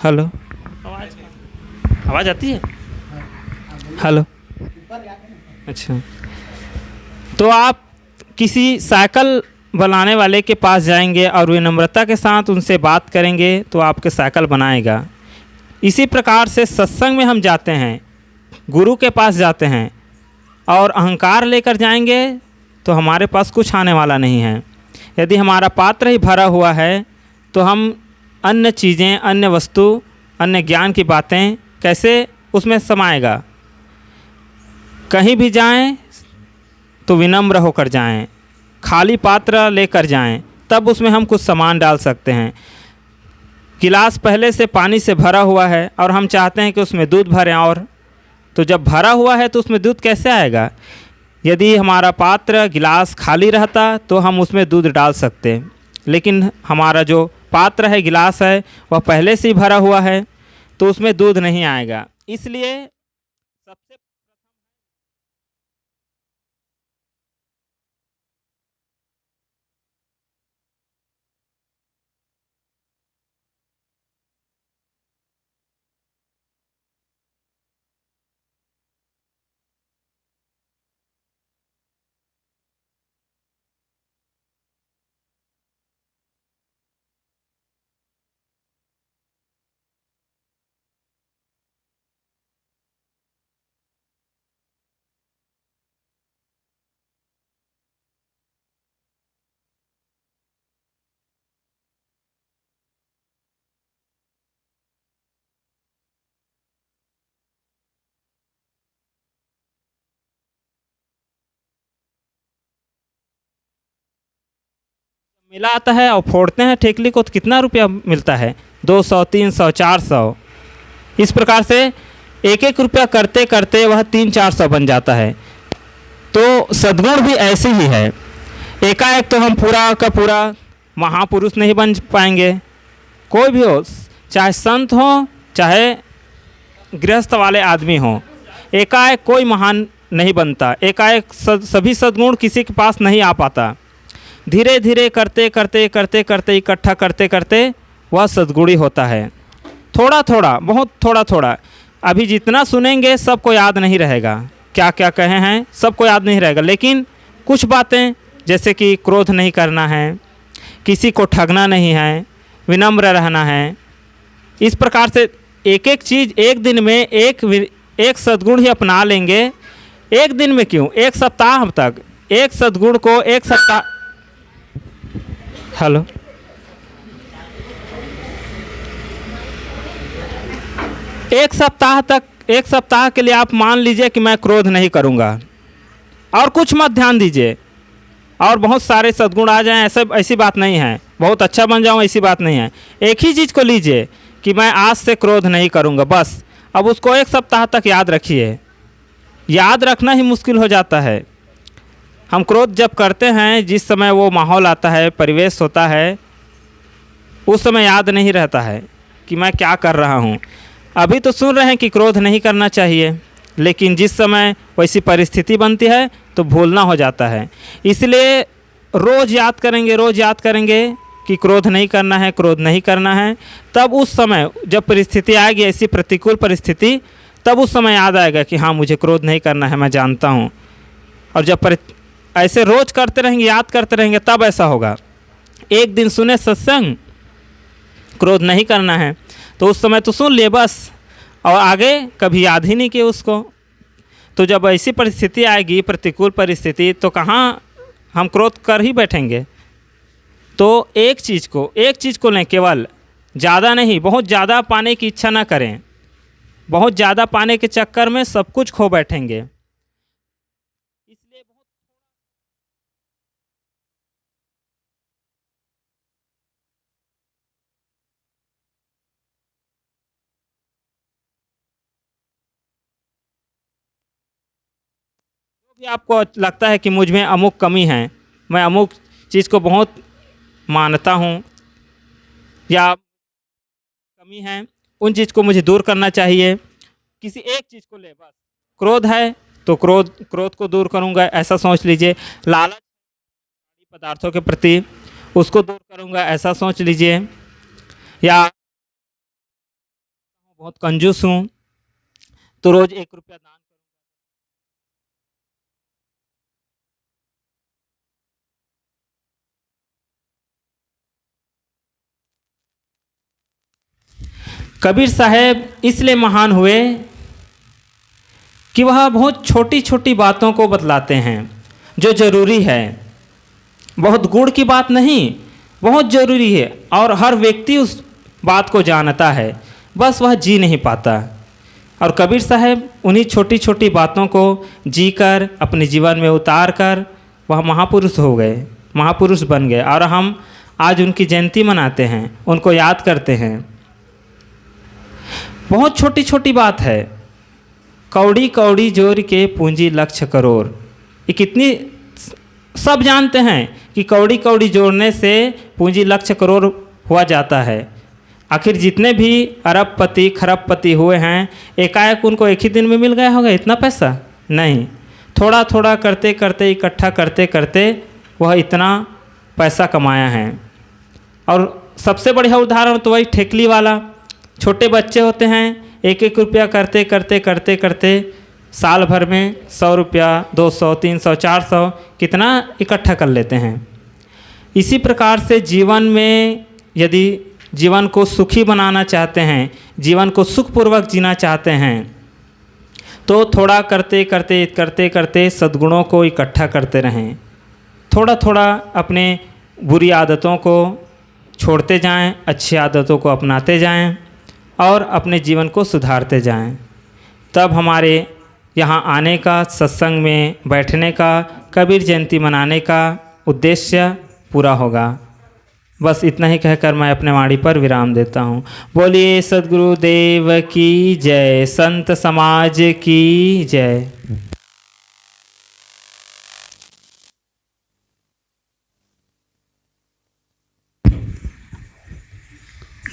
हेलो, आवाज़ आती है? हेलो, अच्छा। तो आप किसी साइकिल बनाने वाले के पास जाएंगे और विनम्रता के साथ उनसे बात करेंगे तो आपके साइकिल बनाएगा। इसी प्रकार से सत्संग में हम जाते हैं, गुरु के पास जाते हैं और अहंकार लेकर जाएंगे तो हमारे पास कुछ आने वाला नहीं है। यदि हमारा पात्र ही भरा हुआ है तो हम अन्य चीज़ें, अन्य वस्तु, अन्य ज्ञान की बातें कैसे उसमें समाएगा। कहीं भी जाएं तो विनम्र होकर जाएं, खाली पात्र लेकर जाएं, तब उसमें हम कुछ सामान डाल सकते हैं। गिलास पहले से पानी से भरा हुआ है और हम चाहते हैं कि उसमें दूध भरें, और तो जब भरा हुआ है तो उसमें दूध कैसे आएगा। यदि हमारा पात्र गिलास खाली रहता तो हम उसमें दूध डाल सकते, लेकिन हमारा जो पात्र है, गिलास है, वह पहले से ही भरा हुआ है तो उसमें दूध नहीं आएगा। इसलिए सबसे मेला आता है और फोड़ते हैं ठेकली को तो कितना रुपया मिलता है? 200, 300, 400। इस प्रकार से एक एक रुपया करते करते वह 300-400 बन जाता है। तो सद्गुण भी ऐसे ही है, एकाएक तो हम पूरा का पूरा महापुरुष नहीं बन पाएंगे। कोई भी हो, चाहे संत हो चाहे गृहस्थ वाले आदमी हो, एकाएक कोई महान नहीं बनता। एकाएक सभी सद्गुण किसी के पास नहीं आ पाता। धीरे धीरे करते करते करते करते इकट्ठा करते करते वह सद्गुणी होता है। थोड़ा थोड़ा, बहुत थोड़ा थोड़ा। अभी जितना सुनेंगे सबको याद नहीं रहेगा, क्या क्या कहे हैं सबको याद नहीं रहेगा, लेकिन कुछ बातें जैसे कि क्रोध नहीं करना है, किसी को ठगना नहीं है, विनम्र रहना है, इस प्रकार से एक एक चीज़ एक दिन में एक सद्गुण ही अपना लेंगे। एक दिन में क्यों, एक सप्ताह तक एक सद्गुण को एक सप्ताह। हेलो, एक सप्ताह तक, एक सप्ताह के लिए आप मान लीजिए कि मैं क्रोध नहीं करूंगा और कुछ मत ध्यान दीजिए और बहुत सारे सद्गुण आ जाएं, ऐसी बात नहीं है। बहुत अच्छा बन जाऊं ऐसी बात नहीं है। एक ही चीज़ को लीजिए कि मैं आज से क्रोध नहीं करूंगा, बस। अब उसको एक सप्ताह तक याद रखिए। याद रखना ही मुश्किल हो जाता है। हम क्रोध जब करते हैं, जिस समय वो माहौल आता है, परिवेश होता है, उस समय याद नहीं रहता है कि मैं क्या कर रहा हूँ। अभी तो सुन रहे हैं कि क्रोध नहीं करना चाहिए, लेकिन जिस समय वैसी परिस्थिति बनती है तो भूलना हो जाता है। इसलिए रोज़ याद करेंगे, रोज़ याद करेंगे कि क्रोध नहीं करना है, क्रोध नहीं करना है। तब उस समय जब परिस्थिति आएगी, ऐसी प्रतिकूल परिस्थिति, तब उस समय याद आएगा कि हाँ, मुझे क्रोध नहीं करना है, मैं जानता हूँ। और जब ऐसे रोज़ करते रहेंगे, याद करते रहेंगे, तब ऐसा होगा। एक दिन सुने सत्संग, क्रोध नहीं करना है, तो उस समय तो सुन लिए बस, और आगे कभी याद ही नहीं किए उसको। तो जब ऐसी परिस्थिति आएगी, प्रतिकूल परिस्थिति, तो कहाँ हम क्रोध कर ही बैठेंगे। तो एक चीज़ को लें, केवल ज़्यादा नहीं, बहुत ज़्यादा पाने की इच्छा ना करें। बहुत ज़्यादा पाने के चक्कर में सब कुछ खो बैठेंगे। भी आपको लगता है कि मुझ में अमुक कमी है, मैं अमुक चीज़ को बहुत मानता हूँ या कमी है, उन चीज़ को मुझे दूर करना चाहिए। किसी एक चीज़ को ले, बस क्रोध है तो क्रोध को दूर करूँगा, ऐसा सोच लीजिए। लालच पदार्थों के प्रति, उसको दूर करूँगा, ऐसा सोच लीजिए। या बहुत कंजूस हूँ, तो रोज़ 1 रुपया दान। कबीर साहब इसलिए महान हुए कि वह बहुत छोटी छोटी बातों को बतलाते हैं जो ज़रूरी है। बहुत गुण की बात नहीं, बहुत ज़रूरी है और हर व्यक्ति उस बात को जानता है, बस वह जी नहीं पाता। और कबीर साहब उन्हीं छोटी छोटी बातों को जीकर अपने जीवन में उतार कर वह महापुरुष हो गए, महापुरुष बन गए। और हम आज उनकी जयंती मनाते हैं, उनको याद करते हैं। बहुत छोटी छोटी बात है, कौड़ी कौड़ी जोड़ के पूंजी लक्ष्य करोड़। ये कितनी सब जानते हैं कि कौड़ी कौड़ी जोड़ने से पूंजी लक्ष्य करोड़ हुआ जाता है। आखिर जितने भी अरबपति खरबपति हुए हैं, एकाएक उनको एक ही दिन में मिल गया होगा इतना पैसा? नहीं, थोड़ा थोड़ा करते करते इकट्ठा करते करते वह इतना पैसा कमाया है। और सबसे बढ़िया उदाहरण तो वही ठेकली वाला। छोटे बच्चे होते हैं, 1-1 रुपया करते करते करते करते साल भर में 100 रुपया, 200, 300, 400 कितना इकट्ठा कर लेते हैं। इसी प्रकार से जीवन में यदि जीवन को सुखी बनाना चाहते हैं, जीवन को सुखपूर्वक जीना चाहते हैं, तो थोड़ा करते करते करते करते सद्गुणों को इकट्ठा करते रहें। थोड़ा थोड़ा अपने बुरी आदतों को छोड़ते जाएं, अच्छी आदतों को अपनाते जाएं और अपने जीवन को सुधारते जाएं। तब हमारे यहाँ आने का, सत्संग में बैठने का, कबीर जयंती मनाने का उद्देश्य पूरा होगा। बस इतना ही कहकर मैं अपने वाणी पर विराम देता हूँ। बोलिए सद्गुरुदेव की जय, संत समाज की जय।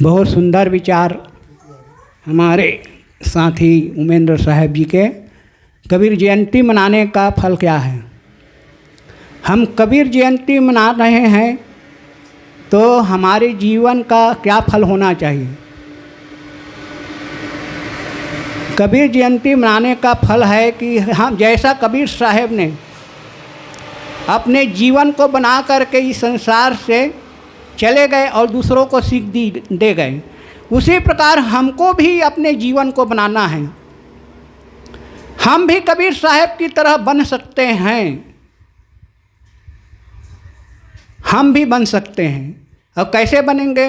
बहुत सुंदर विचार हमारे साथी उमेंद्र साहब जी के। कबीर जयंती मनाने का फल क्या है? हम कबीर जयंती मना रहे हैं तो हमारे जीवन का क्या फल होना चाहिए? कबीर जयंती मनाने का फल है कि हम जैसा कबीर साहब ने अपने जीवन को बना करके इस संसार से चले गए और दूसरों को सीख दे गए, उसी प्रकार हमको भी अपने जीवन को बनाना है। हम भी कबीर साहब की तरह बन सकते हैं, हम भी बन सकते हैं। अब कैसे बनेंगे?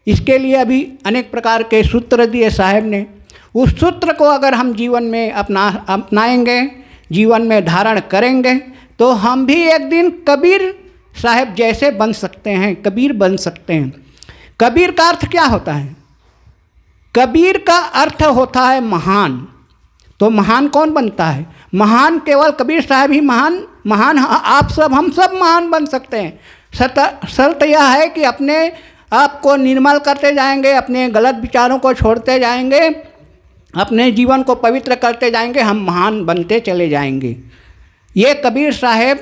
इसके लिए अभी अनेक प्रकार के सूत्र दिए साहब ने। उस सूत्र को अगर हम जीवन में अपनाएंगे, जीवन में धारण करेंगे, तो हम भी एक दिन कबीर साहब जैसे बन सकते हैं, कबीर बन सकते हैं। कबीर का अर्थ क्या होता है? कबीर का अर्थ होता है महान। तो महान कौन बनता है? महान केवल कबीर साहब ही महान आप सब, हम सब महान बन सकते हैं। शर्त यह है कि अपने आप को निर्मल करते जाएंगे, अपने गलत विचारों को छोड़ते जाएंगे, अपने जीवन को पवित्र करते जाएंगे, हम महान बनते चले जाएंगे। ये कबीर साहब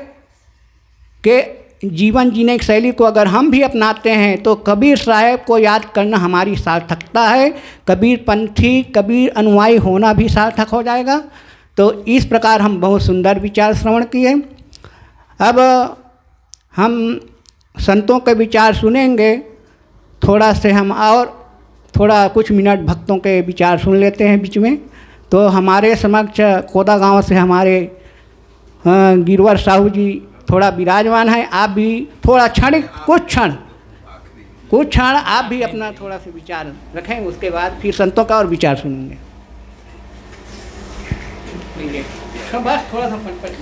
के जीवन जीने की शैली को अगर हम भी अपनाते हैं तो कबीर साहब को याद करना हमारी सार्थकता है। कबीर पंथी, कबीर अनुयायी होना भी सार्थक हो जाएगा। तो इस प्रकार हम बहुत सुंदर विचार श्रवण किए। अब हम संतों के विचार सुनेंगे, थोड़ा से हम और थोड़ा कुछ मिनट भक्तों के विचार सुन लेते हैं बीच में। तो हमारे समक्ष कोदा गांव से हमारे गिरवर साहू जी थोड़ा विराजमान है। आप भी थोड़ा कुछ क्षण आप भी अपना थोड़ा सा विचार रखें, उसके बाद फिर संतों का और विचार सुनेंगे। बस थोड़ा सा फटफट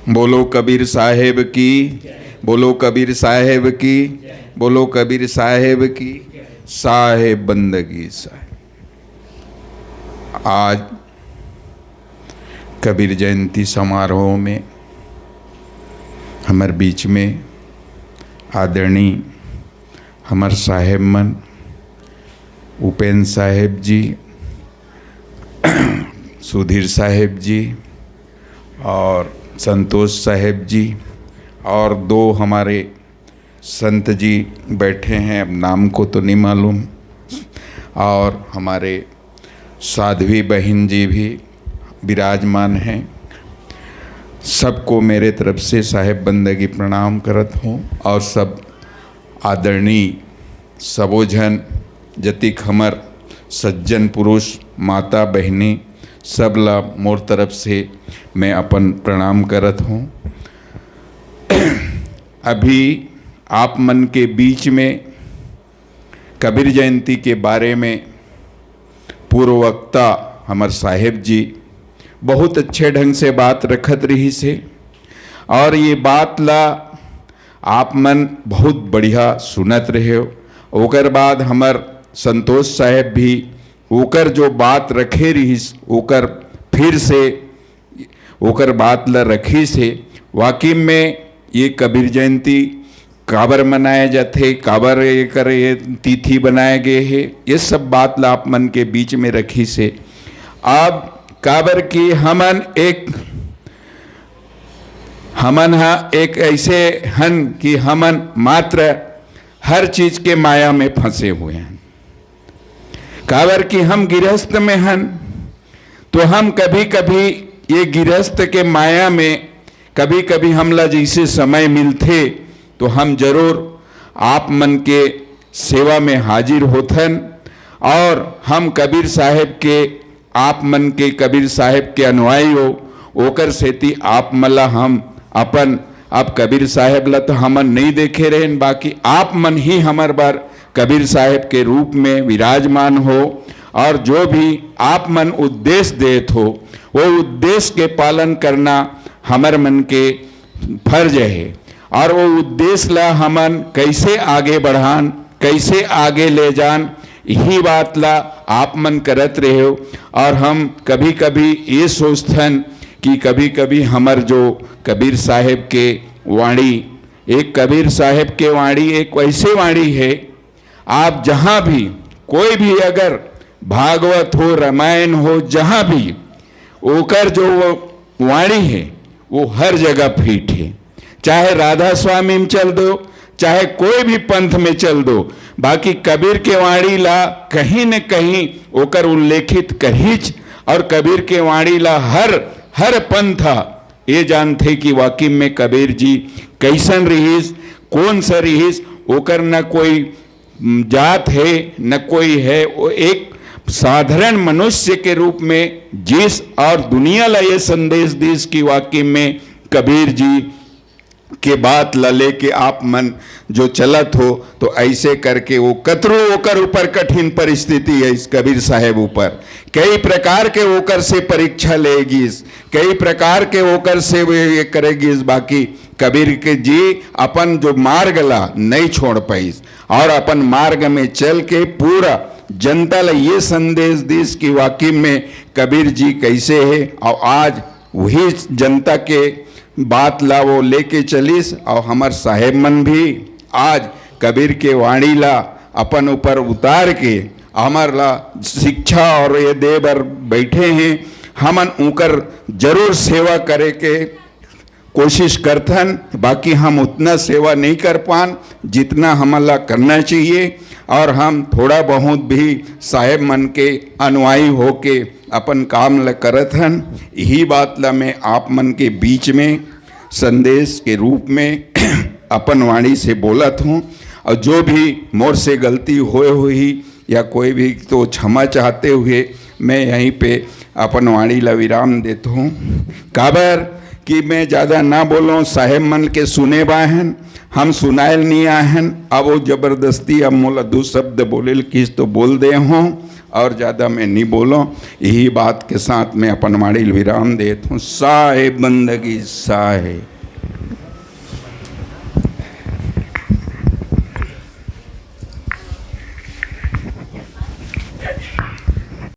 बोलो कबीर साहेब की, बोलो कबीर साहेब की, बोलो कबीर साहेब की। साहेब बंदगी साहेब। आज कबीर जयंती समारोह में हमारे बीच में आदरणीय हमार साहेब मन उपेंद्र साहेब जी सुधीर साहेब जी और संतोष साहेब जी और दो हमारे संत जी बैठे हैं, अब नाम को तो नहीं मालूम, और हमारे साध्वी बहन जी भी विराजमान हैं। सबको मेरे तरफ से साहेब बंदगी प्रणाम करत हूँ। और सब आदरणीय सबोजन जतिक हमर सज्जन पुरुष माता बहनी सबला मोर तरफ से मैं अपन प्रणाम करत हूँ। अभी आप मन के बीच में कबीर जयंती के बारे में पूर्व वक्ता हमार साहेब जी बहुत अच्छे ढंग से बात रखत रही से, और ये बात ला आप मन बहुत बढ़िया सुनत रहे हो। ओकर बाद हमार संतोष साहेब भी ओकर जो बात रखे रहीस ओकर फिर से ओकर बात ला रखी से। वाकई में ये कबीर जयंती काबर मनाए जाते, काबर ये कर ये तिथि बनाए गए है, ये सब बात ला आप मन के बीच में रखी से। अब काबर की हमन एक ऐसे हन कि हमन मात्र हर चीज के माया में फंसे हुए हैं। काबर कि हम गृहस्थ में हन, तो हम कभी कभी ये गृहस्थ के माया में कभी कभी हमला जैसे समय मिलते तो हम जरूर आप मन के सेवा में हाजिर होथन। और हम कबीर साहेब के आप मन के कबीर साहेब के अनुयायी हो, ओकर सेती आप मला हम अपन अब कबीर साहेब ला तो हमन नहीं देखे रहे, बाकी आप मन ही हमार बार कबीर साहेब के रूप में विराजमान हो। और जो भी आप मन उद्देश्य देत हो वो उद्देश्य के पालन करना हमार मन के फर्ज है। और वो उद्देश्य ला हमन कैसे आगे बढ़ान, कैसे आगे ले जान, यही बात ला आप मन करत रहे हो। और हम कभी कभी ये सोचथन कि कभी कभी हमार जो कबीर साहेब के वाणी, एक कबीर साहेब के वाणी एक वैसे वाणी है, आप जहाँ भी कोई भी अगर भागवत हो रामायण हो जहाँ भी ओकर जो वो वाणी है वो हर जगह फिट है। चाहे राधा स्वामी में चल दो, चाहे कोई भी पंथ में चल दो, बाकी कबीर के वाणी ला कहीं न कहीं ओकर उल्लेखित करीच। और कबीर के वाणी ला हर पंथ ये जानते कि वाकई में कबीर जी कैसन रहीस, कौन सा रहीस, ओकर न कोई जात है न कोई है, वो एक साधारण मनुष्य के रूप में जिस और दुनिया ला ये संदेश दीस कि वाकई में कबीर जी के बात ला लेके आप मन जो चलत हो, तो ऐसे करके वो कतरो ओकर ऊपर कठिन परिस्थिति है इस कबीर साहेब ऊपर। कई प्रकार के ओकर से परीक्षा लेगी, कई प्रकार के ओकर से ये करेगी, बाकी कबीर के जी अपन जो मार्ग ला नहीं छोड़ पाई और अपन मार्ग में चल के पूरा जनता ला ये संदेश दीस कि वाकई में कबीर जी कैसे है। और आज वही जनता के बात ला वो लेके चलीस। और हमार साहेब मन भी आज कबीर के वाणी ला अपन ऊपर उतार के हमार ला शिक्षा और ये दे बर बैठे हैं। हमन उनकर जरूर सेवा करे के कोशिश करथन, बाकी हम उतना सेवा नहीं कर पान जितना हमला करना चाहिए। और हम थोड़ा बहुत भी साहेब मन के अनुयायी होके अपन काम ला करत हन। यही बात ला मैं आप मन के बीच में संदेश के रूप में अपन वाणी से बोलत हूँ। और जो भी मोर से गलती होए हुई या कोई भी तो क्षमा चाहते हुए मैं यहीं पे अपन वाणी ला विराम देता हूँ। काबर कि मैं ज़्यादा ना बोलूँ, साहेब मन के सुने बाहन, हम सुनायल नहीं आहन। अब वो ज़बरदस्ती अब मोला दो शब्द बोले किस तो बोल दे हों, और ज़्यादा मैं नहीं बोलूँ। यही बात के साथ मैं अपन वाणी विराम देता हूँ। साहेब बंदगी साहेब।